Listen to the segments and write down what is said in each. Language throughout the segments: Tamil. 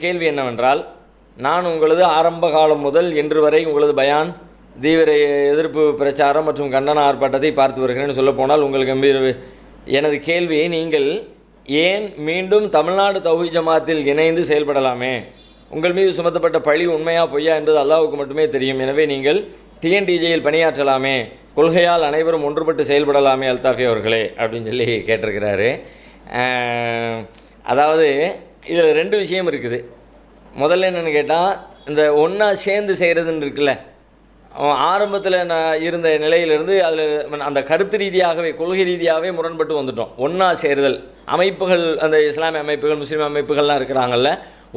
கேள்வி என்னவென்றால், நான் உங்களது ஆரம்ப காலம் முதல் இன்று வரை உங்களது பயான், தீவிர எதிர்ப்பு பிரச்சாரம் மற்றும் கண்டன ஆர்ப்பாட்டத்தை பார்த்து வருகிறேன். சொல்லப்போனால் உங்கள் கம்பீர எனது கேள்வியை நீங்கள் ஏன் மீண்டும் தமிழ்நாடு தௌஹீத் ஜமாத்தில் இணைந்து செயல்படலாமே? உங்கள் மீது சுமத்தப்பட்ட பழி உண்மையா பொய்யா என்பது அல்லாஹ்வுக்கு மட்டுமே தெரியும். எனவே நீங்கள் டிஎன்டிஜேயில் பணியாற்றலாமே, கொள்கையால் அனைவரும் ஒன்றுபட்டு செயல்படலாமே அல்தாஃபி அவர்களே அப்படின்னு சொல்லி கேட்டிருக்கிறாரு. அதாவது இதில் ரெண்டு விஷயம் இருக்குது. முதல்ல என்னென்னு கேட்டால், இந்த ஒன்றா சேர்ந்து செய்கிறதுன்னு இருக்குல்ல, ஆரம்பத்தில் நான் இருந்த நிலையிலிருந்து அதில் அந்த கருத்து ரீதியாகவே கொள்கை ரீதியாகவே முரண்பட்டு வந்துட்டோம். ஒன்றா சேருதல் அமைப்புகள், அந்த இஸ்லாமிய அமைப்புகள் முஸ்லீம் அமைப்புகள்லாம் இருக்கிறாங்கல்ல,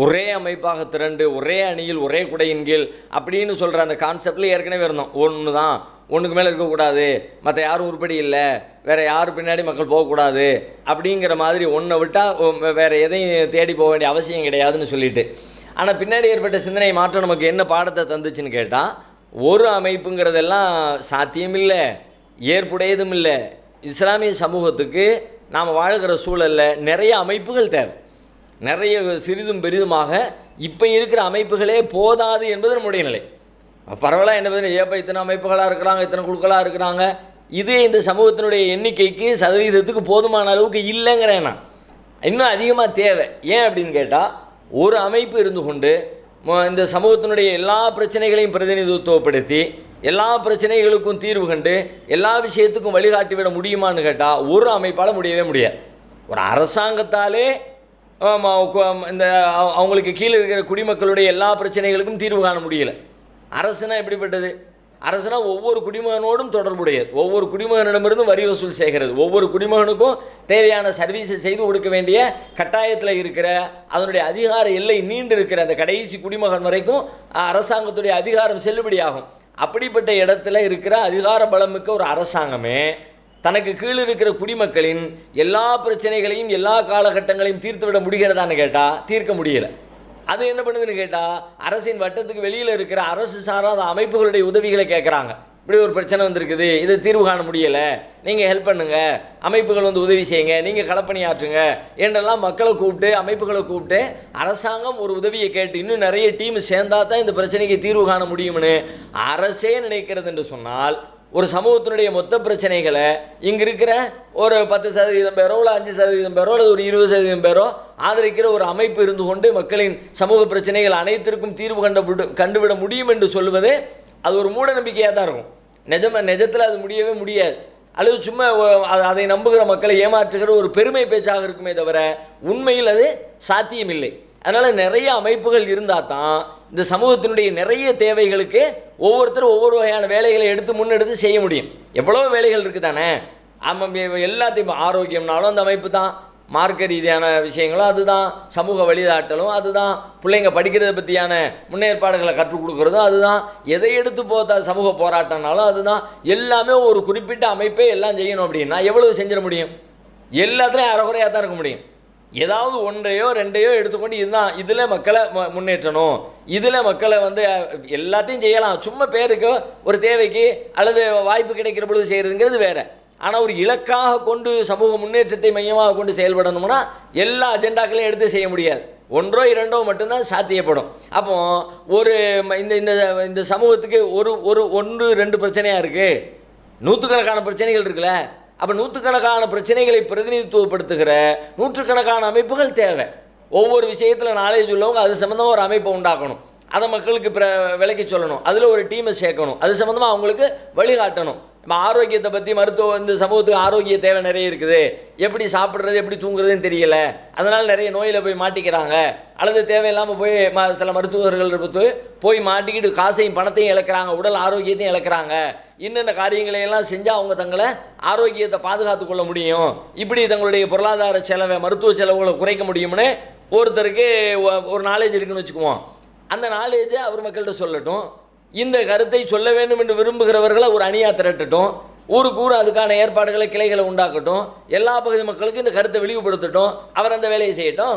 ஒரே அமைப்பாக திரண்டு ஒரே அணியில் ஒரே குடையின் கீழ் அப்படின்னு சொல்கிற அந்த கான்செப்டில் ஏற்கனவே இருந்தோம். ஒன்று தான், ஒன்றுக்கு மேலே இருக்கக்கூடாது, மற்ற யாரும் உருப்படி இல்லை, வேறு யார் பின்னாடி மக்கள் போகக்கூடாது அப்படிங்கிற மாதிரி ஒன்றை விட்டால் வேறு எதையும் தேடி போக வேண்டிய அவசியம் கிடையாதுன்னு சொல்லிட்டு. ஆனால் பின்னாடி ஏற்பட்ட சிந்தனை மாற்றம் நமக்கு என்ன பாடத்தை தந்துச்சுன்னு கேட்டால், ஒரு அமைப்புங்கிறதெல்லாம் சாத்தியமில்லை, ஏற்புடையதும் இல்லை. இஸ்லாமிய சமூகத்துக்கு நாம் வாழ்கிற சூழலில் நிறைய அமைப்புகள் தேவை. நிறைய சிறிதும் பெரிதுமாக இப்போ இருக்கிற அமைப்புகளே போதாது என்பது நம்முடைய நிலை. பரவாயில்ல, என்ன ஏப்போ இத்தனை அமைப்புகளாக இருக்கிறாங்க, இத்தனை குழுக்களாக இருக்கிறாங்க, இதே இந்த சமூகத்தினுடைய எண்ணிக்கைக்கு சதவீதத்துக்கு போதுமான அளவுக்கு இல்லைங்கிறேன். நான் இன்னும் அதிகமாக தேவை. ஏன் அப்படின்னு கேட்டால், ஒரு அமைப்பு இருந்து கொண்டு இந்த சமூகத்தினுடைய எல்லா பிரச்சனைகளையும் பிரதிநிதித்துவப்படுத்தி எல்லா பிரச்சனைகளுக்கும் தீர்வு கண்டு எல்லா விஷயத்துக்கும் வழிகாட்டி விட முடியுமான்னு கேட்டால் ஒரு அமைப்பால் முடியவே முடியாது. ஒரு அரசாங்கத்தாலே இந்த அவங்களுக்கு கீழே இருக்கிற குடிமக்களுடைய எல்லா பிரச்சனைகளுக்கும் தீர்வு காண முடியலை. அரசுனா எப்படிப்பட்டது? அரசுனா ஒவ்வொரு குடிமகனோடும் தொடர்புடையது, ஒவ்வொரு குடிமகனிடமிருந்தும் வரி வசூல் செய்கிறது, ஒவ்வொரு குடிமகனுக்கும் தேவையான சர்வீஸை செய்து கொடுக்க வேண்டிய கட்டாயத்தில் இருக்கிற, அதனுடைய அதிகார எல்லை நீண்டு இருக்கிற அந்த கடைசி குடிமகன் வரைக்கும் அரசாங்கத்துடைய அதிகாரம் செல்லுபடியாகும். அப்படிப்பட்ட இடத்துல இருக்கிற அதிகார பலமிக்க ஒரு அரசாங்கமே தனக்கு கீழே இருக்கிற குடிமக்களின் எல்லா பிரச்சனைகளையும் எல்லா காலகட்டங்களையும் தீர்த்து விட முடிகிறதான்னு கேட்டால் தீர்க்க முடியலை. அது என்ன பண்ணுதுன்னு கேட்டால், அரசின் வட்டத்துக்கு வெளியில் இருக்கிற அரசு சாராத அமைப்புகளுடைய உதவிகளை கேட்குறாங்க. இப்படி ஒரு பிரச்சனை வந்திருக்குது, இதை தீர்வு காண முடியலை, நீங்கள் ஹெல்ப் பண்ணுங்கள், அமைப்புகள் வந்து உதவி செய்யுங்க, நீங்கள் களப்பணியாற்றுங்க என்றெல்லாம் மக்களை கூப்பிட்டு அமைப்புகளை கூப்பிட்டு அரசாங்கம் ஒரு உதவியை கேட்டு இன்னும் நிறைய டீம் சேர்ந்தா தான் இந்த பிரச்சனைக்கு தீர்வு காண முடியும்னு அரசே நினைக்கிறது என்று சொன்னால், ஒரு சமூகத்தினுடைய மொத்த பிரச்சனைகளை இங்கே இருக்கிற ஒரு 10% பேரோ இல்லை 5% பேரோ அல்லது ஒரு 20% பேரோ ஆதரிக்கிற ஒரு அமைப்பு இருந்து கொண்டு மக்களின் சமூக பிரச்சனைகள் அனைத்திற்கும் தீர்வு கண்டுவிட முடியும் என்று சொல்லுவது அது ஒரு மூட நம்பிக்கையாக தான் இருக்கும். நிஜத்தில் அது முடியவே முடியாது. அல்லது சும்மா அதை நம்புகிற மக்களை ஏமாற்றுகிற ஒரு பெருமை பேச்சாக இருக்குமே தவிர உண்மையில் அது சாத்தியமில்லை. அதனால் நிறைய அமைப்புகள் இருந்தால் தான் இந்த சமூகத்தினுடைய நிறைய தேவைகளுக்கு ஒவ்வொருத்தரும் ஒவ்வொரு வகையான வேலைகளை எடுத்து முன்னெடுத்து செய்ய முடியும். எவ்வளோ வேலைகள் இருக்குது தானே. ஆமாம், எல்லாத்தையும் ஆரோக்கியம்னாலும் அந்த அமைப்பு தான், மார்க்க ரீதியான விஷயங்களும் அதுதான், சமூக வழிகாட்டலும் அதுதான், பிள்ளைங்க படிக்கிறத பற்றியான முன்னேற்பாடுகளை கற்றுக் கொடுக்குறதும் அதுதான், எதை எடுத்து போத்தா சமூக போராட்டம்னாலும் அதுதான். எல்லாமே ஒரு குறிப்பிட்ட அமைப்பே எல்லாம் செய்யணும் அப்படின்னா எவ்வளவு செஞ்சிட முடியும்? எல்லாத்துலேயும் அறகுறையாக தான் இருக்க முடியும். ஏதாவது ஒன்றையோ ரெண்டையோ எடுத்துக்கொண்டு இதுதான் இதில் மக்களை முன்னேற்றணும், இதில் மக்களை வந்து எல்லாத்தையும் செய்யலாம், சும்மா பேருக்கு ஒரு தேவைக்கு அல்லது வாய்ப்பு கிடைக்கிற பொழுது செய்கிறதுங்கிறது வேறு. ஆனால் ஒரு இலக்காக கொண்டு சமூக முன்னேற்றத்தை மையமாக கொண்டு செயல்படணும்னா எல்லா அஜெண்டாக்களையும் எடுத்து செய்ய முடியாது, ஒன்றோ இரண்டோ மட்டும்தான் சாத்தியப்படும். அப்போ ஒரு இந்த சமூகத்துக்கு ஒரு 1-2 பிரச்சனையாக இருக்குது, நூற்றுக்கணக்கான பிரச்சனைகள் இருக்குல்ல. அப்போ நூற்றுக்கணக்கான பிரச்சனைகளை பிரதிநிதித்துவப்படுத்துகிற நூற்றுக்கணக்கான அமைப்புகள் தேவை. ஒவ்வொரு விஷயத்தில் நாலேஜ் உள்ளவங்க அது சம்மந்தமாக ஒரு அமைப்பை உண்டாக்கணும், அதை மக்களுக்கு விளக்கி சொல்லணும், அதில் ஒரு டீமை சேர்க்கணும், அது சம்மந்தமாக அவங்களுக்கு வழிகாட்டணும். இப்போ ஆரோக்கியத்தை பற்றி மருத்துவம், இந்த சமூகத்துக்கு ஆரோக்கிய தேவை நிறைய இருக்குது, எப்படி சாப்பிட்றது எப்படி தூங்குறதுன்னு தெரியல, அதனால் நிறைய நோயில் போய் மாட்டிக்கிறாங்க, அல்லது தேவையில்லாமல் போய் சில மருத்துவர்கள் போய் மாட்டிக்கிட்டு காசையும் பணத்தையும் இழக்கிறாங்க, உடல் ஆரோக்கியத்தையும் இழக்கிறாங்க. இன்னென்ன காரியங்களையெல்லாம் செஞ்சால் அவங்க தங்களை ஆரோக்கியத்தை பாதுகாத்து கொள்ள முடியும், இப்படி தங்களுடைய பொருளாதார செலவை மருத்துவ செலவுகளை குறைக்க முடியும்னு ஒருத்தருக்கு ஒரு நாலேஜ் இருக்குன்னு வச்சுக்குவோம். அந்த நாலேஜை அவர் மக்கள்கிட்ட சொல்லட்டும், இந்த கருத்தை சொல்ல வேண்டும் என்று விரும்புகிறவர்களை ஒரு அணியாக திரட்டட்டும், ஊருக்கு அதுக்கான ஏற்பாடுகளை கிளைகளை உண்டாக்கட்டும், எல்லா பகுதி மக்களுக்கும் இந்த கருத்தை விழிவுபடுத்தட்டும், அவர் அந்த வேலையை செய்யட்டும்.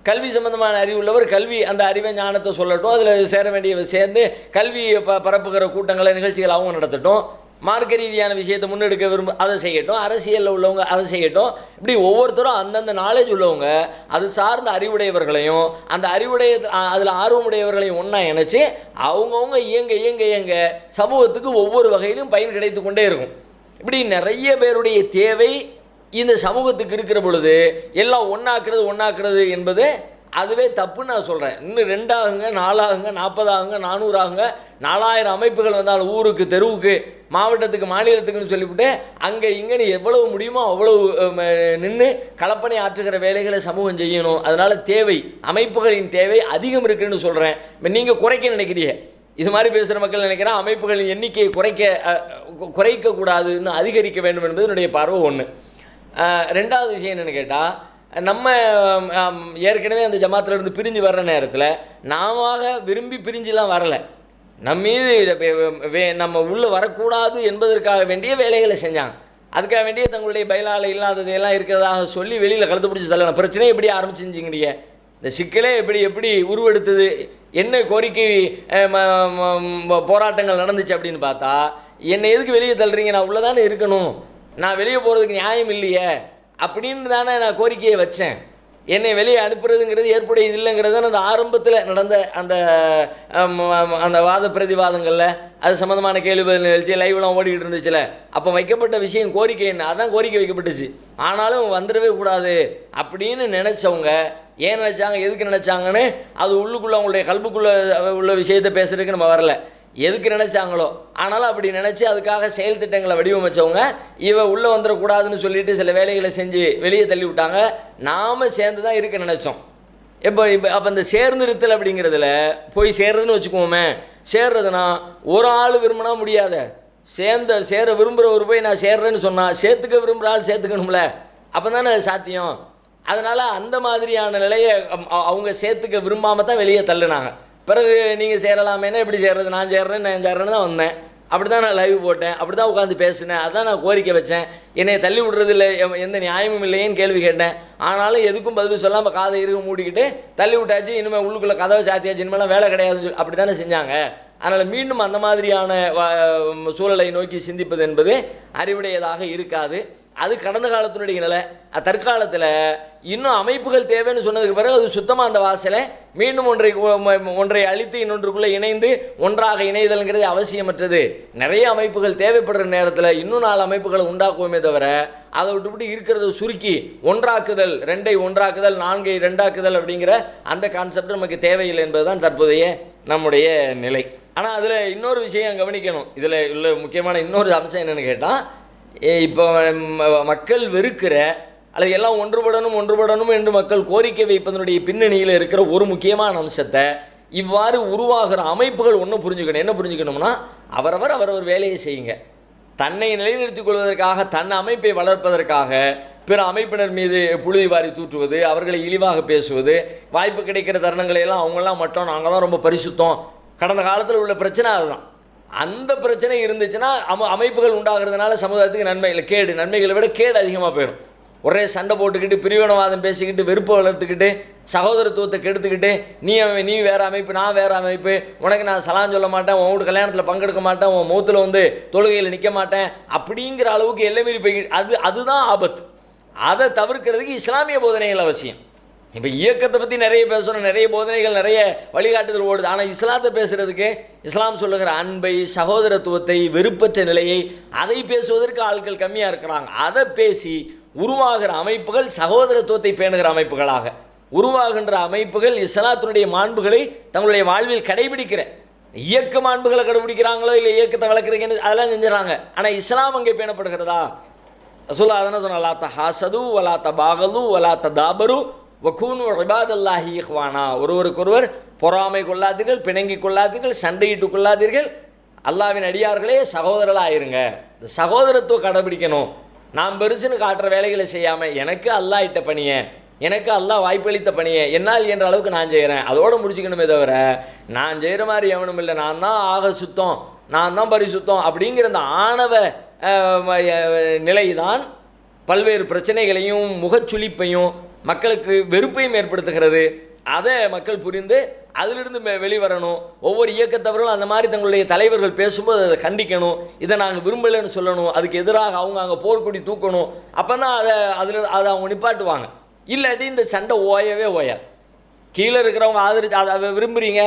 கல்வி சம்பந்தமான அறிவு உள்ளவர் கல்வி அந்த அறிவை ஞானத்தை சொல்லட்டும், அதில் சேர வேண்டியவை சேர்ந்து கல்வியை பரப்புகிற கூட்டங்களை நிகழ்ச்சிகள் அவங்க நடத்தட்டும். மார்க்க ரீதியான விஷயத்தை முன்னெடுக்க அதை செய்யட்டும், அரசியலில் உள்ளவங்க அதை செய்யட்டும். இப்படி ஒவ்வொருத்தரும் அந்தந்த நாலேஜ் உள்ளவங்க அது சார்ந்த அறிவுடையவர்களையும் அந்த அதில் ஆர்வமுடையவர்களையும் ஒன்றா இணைச்சி அவங்கவுங்க இயங்க சமூகத்துக்கு ஒவ்வொரு வகையிலும் பயன் கிடைத்து கொண்டே இருக்கும். இப்படி நிறைய பேருடைய தேவை இந்த சமூகத்துக்கு இருக்கிற பொழுது எல்லாம் ஒன்றாக்குறது என்பது அதுவே தப்புன்னு நான் சொல்கிறேன். இன்னும் 2 ஆகுங்க, 4 ஆகுங்க, 40 ஆகுங்க, 400 ஆகுங்க, 4000 அமைப்புகள் வந்தாலும் ஊருக்கு, தெருவுக்கு, மாவட்டத்துக்கு, மாநிலத்துக்குன்னு சொல்லிவிட்டு அங்கே இங்கேன்னு எவ்வளவு முடியுமோ அவ்வளவு நின்று கலப்பணி ஆற்றுகிற வேலைகளை சமூகம் செய்யணும். அதனால் அமைப்புகளின் தேவை அதிகம் இருக்குதுன்னு சொல்கிறேன். இப்போ நீங்கள் குறைக்க நினைக்கிறீங்க, இது மாதிரி பேசுகிற மக்கள் நினைக்கிறேன் அமைப்புகளின் எண்ணிக்கையை குறைக்கக்கூடாதுன்னு அதிகரிக்க வேண்டும் என்பது என்னுடைய பார்வை. 1. 2வது விஷயம் என்னென்னு கேட்டால், நம்ம ஏற்கனவே அந்த ஜமாத்திலிருந்து பிரிஞ்சு வர்ற நேரத்தில் நாம விரும்பி பிரிஞ்சுலாம் வரலை. நம்ம உள்ளே வரக்கூடாது என்பதற்காக வேண்டிய வேலைகளை செஞ்சாங்க. அதுக்காக வேண்டிய தங்களுடைய பயிலால் இல்லாததையெல்லாம் இருக்கிறதாக சொல்லி வெளியில் கழுத்து பிடிச்சி தள்ளணும். பிரச்சனையை எப்படி ஆரம்பிச்சுங்கிறீங்க, இந்த சிக்கலே எப்படி உருவெடுத்தது, என்ன கோரிக்கை போராட்டங்கள் நடந்துச்சு அப்படின்னு பார்த்தா, என்னை எதுக்கு வெளியே தள்ளுறீங்க, நான் உள்ளே தானே இருக்கணும், நான் வெளியே போகிறதுக்கு நியாயம் இல்லையே அப்படின்னு தானே நான் கோரிக்கையை வச்சேன். என்னை வெளியே அனுப்புறதுங்கிறது ஏற்புடையது இல்லைங்கிறது தான் அந்த ஆரம்பத்தில் நடந்த அந்த வாத பிரதிவாதங்களில் அது சம்மந்தமான கேள்வி பதில் நிகழ்ச்சி லைவ்லாம் ஓடிக்கிட்டு இருந்துச்சுல, அப்போ வைக்கப்பட்ட விஷயம் கோரிக்கை என்ன, அதான் கோரிக்கை வைக்கப்பட்டுச்சு. ஆனாலும் வந்துடவே கூடாது அப்படின்னு நினச்சவங்க ஏன் நினச்சாங்க, எதுக்கு நினச்சாங்கன்னு அது உள்ளுக்குள்ளே அவங்களுடைய கல்புக்குள்ளே உள்ள விஷயத்தை பேசுறதுக்கு நம்ம வரல, எதுக்கு நினச்சாங்களோ. ஆனாலும் அப்படி நினச்சி அதுக்காக செயல் திட்டங்களை வடிவமைச்சவங்க உள்ளே வந்துடக்கூடாதுன்னு சொல்லிட்டு சில வேலைகளை செஞ்சு வெளியே தள்ளி விட்டாங்க. நாம் சேர்ந்து தான் இருக்க நினச்சோம். அப்போ இந்த சேர்ந்திருத்தல் அப்படிங்கிறதுல போய் சேர்றதுன்னு வச்சுக்குவோமே, சேர்றதுனா ஒரு ஆள் விரும்பினா முடியாத, சேர விரும்புகிறவர் போய் நான் சேர்றேன்னு சொன்னால் சேர்த்துக்க விரும்புகிற ஆள் சேர்த்துக்கணும்ல, அப்போ தானே அது சாத்தியம். அதனால் அந்த மாதிரியான நிலையை அவங்க சேர்த்துக்க விரும்பாமல் தான் வெளியே தள்ளுனாங்க. பிறகு நீங்கள் சேரலாமேனா எப்படி சேர்றது, நான் சேர்றேன்னு தான் வந்தேன், அப்படி தான் நான் லைவ் போட்டேன், அப்படி தான் உட்காந்து பேசினேன், அதான் நான் கோரிக்கை வச்சேன், என்னை தள்ளி விடுறதில்லை, எந்த நியாயமும் இல்லையேன்னு கேள்வி கேட்டேன். ஆனாலும் எதுக்கும் பதில் சொல்லாமல் காதை இருக்க மூடிக்கிட்டு தள்ளி விட்டாச்சு, இனிமேல் உள்ளுக்குள்ளே கதவை சாத்தியாச்சு, இனிமேலாம் வேலை கிடையாதுன்னு சொல்லி அப்படி தானே செஞ்சாங்க. அதனால் மீண்டும் அந்த மாதிரியான சூழலை நோக்கி சிந்திப்பது என்பது அறிவுடையதாக இருக்காது. அது கடந்த காலத்தினுடைய நிலை. தற்காலத்தில் இன்னும் அமைப்புகள் தேவைன்னு சொன்னதுக்கு பிறகு அது சுத்தமாக அந்த வாசலை மீண்டும் ஒன்றை அழித்து இன்னொன்றுக்குள்ளே இணைந்து ஒன்றாக இணைதல்ங்கிறது அவசியமற்றது. நிறைய அமைப்புகள் தேவைப்படுற நேரத்தில் இன்னும் 4 அமைப்புகளை உண்டாக்குவோமே தவிர அதை விட்டுவிட்டு இருக்கிறத சுருக்கி ஒன்றாக்குதல், 2ஐ ஒன்றாக்குதல், 4ஐ 2ஆக்குதல் அப்படிங்கிற அந்த கான்செப்ட் நமக்கு தேவையில்லை என்பது தான் தற்போதைய நம்முடைய நிலை. ஆனால் அதில் இன்னொரு விஷயம் கவனிக்கணும். இதில் உள்ள முக்கியமான இன்னொரு அம்சம் என்னென்னு கேட்டால், இப்போ மக்கள் வெறுக்கிற அல்லது எல்லாம் ஒன்றுபடணும் என்று மக்கள் கோரிக்கை வைப்பதனுடைய பின்னணியில் இருக்கிற ஒரு முக்கியமான அம்சத்தை இவ்வாறு உருவாகிற அமைப்புகள் புரிஞ்சுக்கணும். என்ன புரிஞ்சுக்கணும்னா, அவரவர் வேலையை செய்யுங்க. தன்னை நிலைநிறுத்திக் கொள்வதற்காக, தன் அமைப்பை வளர்ப்பதற்காக பிற அமைப்பினர் மீது புழுதி வாரி தூற்றுவது, அவர்களை இழிவாக பேசுவது, வாய்ப்பு கிடைக்கிற தருணங்களையெல்லாம் அவங்களாம் மட்டும் நாங்கள் தான் ரொம்ப பரிசுத்தம். கடந்த காலத்தில் உள்ள பிரச்சனை அதுதான். அந்த பிரச்சனை இருந்துச்சுன்னா அமைப்புகள் உண்டாகிறதுனால சமுதாயத்துக்கு நன்மை இல்லை, கேடு. நன்மைகளை விட கேடு அதிகமாக போயிடும். ஒரே சண்டை போட்டுக்கிட்டு, பிரிவினவாதம் பேசிக்கிட்டு, வெறுப்பை வளர்த்துக்கிட்டு, சகோதரத்துவத்தை கெடுத்துக்கிட்டு, நீ வேறு அமைப்பு, நான் வேறு அமைப்பு, உனக்கு நான் சலான் சொல்ல மாட்டேன், உன் வீட்டு கல்யாணத்தில் பங்கெடுக்க மாட்டேன், உன் மௌத்தில் தொழுகையில் நிற்க மாட்டேன் அப்படிங்கிற அளவுக்கு எல்லை மீறி போய்கிட்டு அதுதான் ஆபத்து. அதை தவிர்க்கிறதுக்கு இஸ்லாமிய போதனைகள் அவசியம். இப்போ இயக்கத்தை பற்றி நிறைய பேசணும், நிறைய போதனைகள், நிறைய வழிகாட்டுதல் ஓடுது. ஆனால் இஸ்லாத்தை பேசுகிறதுக்கு இஸ்லாம் சொல்லுகிற அன்பை, சகோதரத்துவத்தை, வெறுப்பற்ற நிலையை அதை பேசுவதற்கு ஆட்கள் கம்மியாக இருக்கிறாங்க. அதை பேசி உருவாகிற அமைப்புகள் சகோதரத்துவத்தை பேணுகிற அமைப்புகளாக உருவாகின்ற அமைப்புகள் இஸ்லாத்தினுடைய மாண்புகளை தங்களுடைய வாழ்வில் கடைபிடிக்கிற இயக்க மாண்புகளை கடைபிடிக்கிறாங்களோ இல்லை இயக்கத்தை வளர்க்குறீங்கன்னு அதெல்லாம் செஞ்சுறாங்க. ஆனால் இஸ்லாம் அங்கே பேணப்படுகிறதா? ரசூலுல்லாஹ் அதனால் சொன்னா, லா தஹாசது வலா தபாகலு வலா ததாபரு வகூனு இபாதல்லாஹி இஹ்வானா. ஒருவருக்கொருவர் பொறாமை கொள்ளாதீர்கள், பிணங்கி கொள்ளாதீர்கள், சண்டையிட்டு கொள்ளாதீர்கள், அல்லாஹ்வின் அடியார்களே சகோதரர்களாக இருங்க. இந்த சகோதரத்துவம் கடைபிடிக்கணும். நாம் பெருசுன்னு காட்டுற வேலைகளை செய்யாமல் எனக்கு அல்லாஹ் இட்ட பணியை, எனக்கு அல்லாஹ் வாய்ப்பளித்த பணியை என்னால் என்ற அளவுக்கு நான் செய்கிறேன், அதோடு முடிச்சுக்கணுமே தவிர நான் செய்கிற மாதிரி எவனும் இல்லை, நான் தான் ஆக சுத்தம், நான் தான் பரிசுத்தம் அப்படிங்கிற அந்த ஆணவ நிலைதான் பல்வேறு பிரச்சனைகளையும் முகச்சுளிப்பையும் மக்களுக்கு வெறுப்பையும் ஏற்படுத்துகிறது. அதை மக்கள் புரிந்து அதிலிருந்து வெளிவரணும். ஒவ்வொரு இயக்கத்தவர்களும் அந்த மாதிரி தங்களுடைய தலைவர்கள் பேசும்போது அதை கண்டிக்கணும். இதை நாங்கள் விரும்பலைன்னு சொல்லணும். அதுக்கு எதிராக அவங்க அங்கே போர்க்கொடி தூக்கணும். அப்போ தான் அதை அவங்க நிப்பாட்டுவாங்க. இல்லாட்டி இந்த சண்டை ஓயவே ஓயாது. கீழே இருக்கிறவங்க ஆதரிச்சு அதை விரும்புகிறீங்க,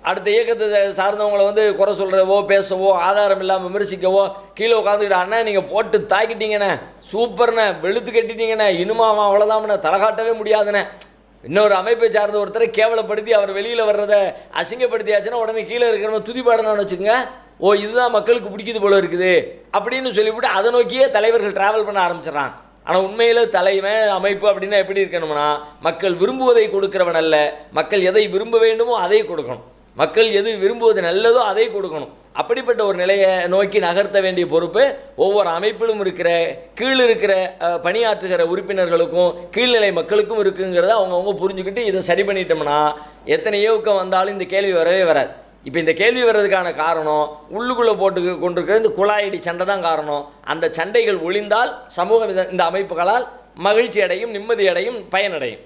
அடுத்த இயக்கத்தை சார்ந்தவங்களை குறை சொல்கிறவோ பேசவோ ஆதாரம் இல்லாமல் விமர்சிக்கவோ கீழே உட்காந்துக்கிட்டு அண்ணா நீங்கள் போட்டு தாக்கிட்டீங்கண்ணே, சூப்பர்ண்ணே, வெளுத்து கட்டிட்டீங்கண்ணே, இனிமாமா அவ்வளோதாம்ண்ணே, தலகாட்டவே முடியாதுண்ணே, இன்னொரு அமைப்பை சார்ந்த ஒருத்தரை கேவலப்படுத்தி அவர் வெளியில் வர்றதை அசிங்கப்படுத்தியாச்சுன்னா உடனே கீழே இருக்கிறவங்க துதிப்பாடணும்னு வச்சுக்கோங்க. ஓ இதுதான் மக்களுக்கு பிடிக்குது போல இருக்குது அப்படின்னு சொல்லிவிட்டு அதை நோக்கியே தலைவர்கள் ட்ராவல் பண்ண ஆரம்பிச்சிடறாங்க. ஆனால் உண்மையில் தலைவன் அமைப்பு அப்படின்னா எப்படி இருக்கணும்னா, மக்கள் விரும்புவதை கொடுக்கிறவன் அல்ல, மக்கள் எதை விரும்ப வேண்டுமோ அதை கொடுக்கணும், மக்கள் எது விரும்புவது நல்லதோ அதை கொடுக்கணும். அப்படிப்பட்ட ஒரு நிலையை நோக்கி நகர்த்த வேண்டிய பொறுப்பு ஒவ்வொரு அமைப்பிலும் இருக்கிற கீழ் இருக்கிற பணியாற்றுகிற உறுப்பினர்களுக்கும் கீழ்நிலை மக்களுக்கும் இருக்குங்கிறத அவங்கவுங்க புரிஞ்சுக்கிட்டு இதை சரி பண்ணிட்டோம்னா எத்தனை ஏவுக்கம் வந்தாலும் இந்த கேள்வி வரவே வராது. இப்போ இந்த கேள்வி வர்றதுக்கான காரணம் உள்ளுக்குள்ளே போட்டு கொண்டிருக்கிற இந்த குழாயடி சண்டை தான் காரணம். அந்த சண்டைகள் ஒழிந்தால் சமூகம் இந்த அமைப்புகளால் மகிழ்ச்சி அடையும், நிம்மதி அடையும், பயனடையும்.